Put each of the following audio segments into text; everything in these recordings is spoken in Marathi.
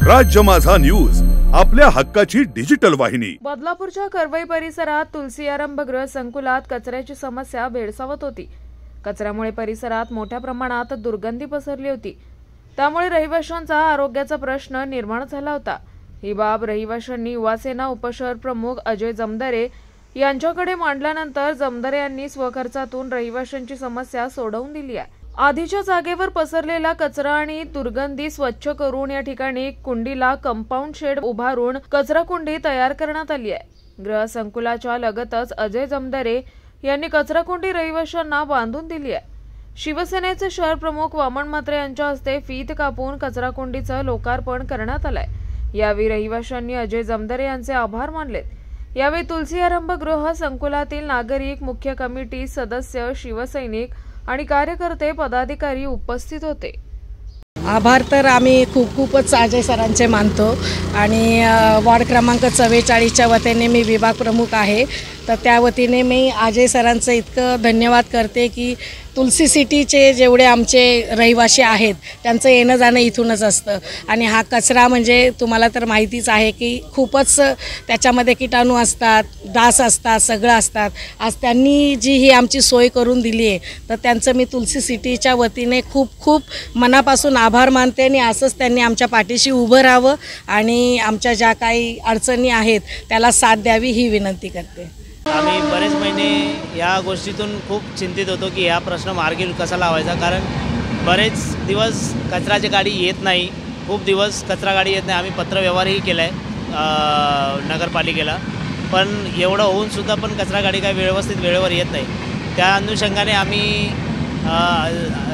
राज्य माझा न्यूज आपल्या हक्काची डिजिटल वाहिनी। बदलापूरच्या करवई परिसरात तुलसी आरंभगृह संकुलात कचऱ्याची समस्या भेडसावत होती। कचऱ्यामुळे परिसरात मोठ्या प्रमाणात दुर्गंधी पसरली होती। त्यामुळे रहिवाशांचा आरोग्याचा प्रश्न निर्माण झाला होता। ही बाब रहिवाशांनी युवासेना उपशहर प्रमुख अजय जमदारे यांच्याकडे मांडल्यानंतर जमदारे यांनी स्वखर्चातून रहिवाशांची समस्या सोडवून दिली आहे। आधीच्या जागेवर पसरलेला कचरा आणि दुर्गंधी स्वच्छ करून या ठिकाणी कुंडीला कंपाऊंड शेड उभारून कचरा कुंडी तयार करण्यात आली आहे। गृह संकुलाच्या लगतच अजय जमदारे यांनी कचरा कुंडी रहिवाशांना बांधून दिली आहे। शिवसेनेचे शहर प्रमुख वामन म्हात्रे यांच्या हस्ते फीत कापून कचरा कुंडीचं लोकार्पण करण्यात आलंय। यावेळी रहिवाशांनी अजय जमदारे यांचे आभार मानलेत। यावेळी तुलसी आरंभगृह संकुलातील नागरिक, मुख्य कमिटी सदस्य, शिवसैनिक आणि कार्यकर्ते पदाधिकारी उपस्थित होते। आभार तर आम्ही खूपच अजय सरांचे मानतो आणि वार्ड क्रमांक 44च्या वतीने मी विभाग प्रमुख आहे, तर त्या वतीने मी अजय सरांचं इतकं धन्यवाद करते की तुलसी सिटीचे जेवढे आमचे रहिवासी आहेत त्यांचं येणं जाणं इथूनच असतं आणि हा कचरा म्हणजे तुम्हाला तर माहितीच आहे की खूपच त्याच्यामध्ये कीटाणू असतात, डास असतात, सगळं असतात। आज त्यांनी जी ही आमची सोय करून दिली आहे तर त्यांचं मी तुलसी सिटीच्या वतीने खूप मनापासून आभार मानते आणि असंच त्यांनी आमच्या पाठीशी उभं राहावं आणि आमच्या ज्या काही अडचणी आहेत त्याला साथ द्यावी ही विनंती करते। आम्ही बरेच महिने या गोष्टीतून खूप चिंतित होतो की हा प्रश्न मार्गी कसा लावायचा, कारण बरेच दिवस कचराची गाडी येत नाही, खूप दिवस कचरा गाडी येत नाही। आम्ही पत्रव्यवहारही केला आहे नगरपालिकेला, पण एवढं होऊनसुद्धा पण कचरा गाडी काय व्यवस्थित वेळेवर येत नाही। त्या अनुषंगाने आम्ही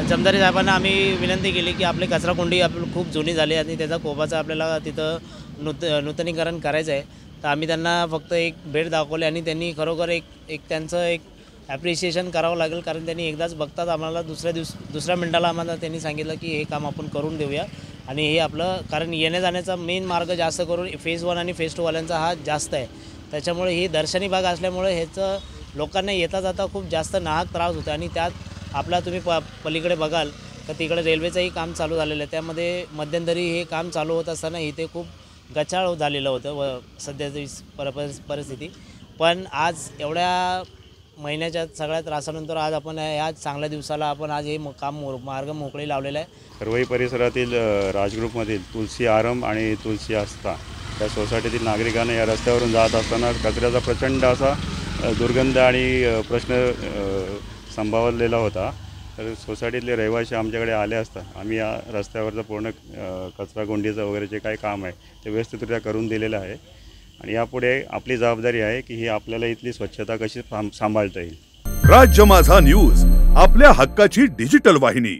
जमदारे साहेबांना आम्ही विनंती केली की आपली कचरा कुंडी खूप जुनी झाली आणि त्याचा कोबाचा आपल्याला तिथं नूतनीकरण करायचं आहे। तर आम्ही त्यांना फक्त एक भेट दाखवली आणि त्यांनी खरोखर एक त्यांचं एक ॲप्रिशिएशन करावं लागेल, कारण त्यांनी एकदाच बघताच आम्हाला दुसऱ्या मिनिटाला आम्हाला त्यांनी सांगितलं की हे काम आपण करून देऊया आणि हे आपलं, कारण येण्या जाण्याचा मेन मार्ग जास्त करून फेज 1 आणि फेज 2 वाल्यांचा हा जास्त आहे। त्याच्यामुळे ही दर्शनी भाग असल्यामुळे ह्याचं लोकांना येता जाता खूप जास्त नाहक त्रास होतो आणि त्यात आपला तुम्ही पलीकडे बघाल तर तिकडे रेल्वेचंही काम चालू झालेलं आहे। त्यामध्ये मध्यंतरी हे काम चालू होत असताना इथे खूप गचाळ झालेलं होतं व सध्याची परिस्थिती, पण आज एवढ्या महिन्याच्या सगळ्या त्रासानंतर आज आपण या चांगल्या दिवसाला आपण आज हे मार्ग मोकळे लावलेला आहे। करवई परिसरातील राजग्रुपमधील तुलसी आरंभ आणि तुलसी आस्था या सोसायटीतील नागरिकांना या रस्त्यावरून जात असताना कचऱ्याचा प्रचंड असा दुर्गंध आणि प्रश्न संभावलेला होता। तर सोसायटीतले रहिवासी आमच्याकडे आले असता आम्ही या रस्त्यावरचं पूर्ण कचरा कुंडीचं वगैरे जे काही काम आहे ते व्यवस्थितरित्या करून दिलेलं आहे आणि यापुढे आपली जबाबदारी आहे की ही आपल्याला इथली स्वच्छता कशी सांभाळता येईल। राज्य माझा न्यूज आपल्या हक्काची डिजिटल वाहिनी।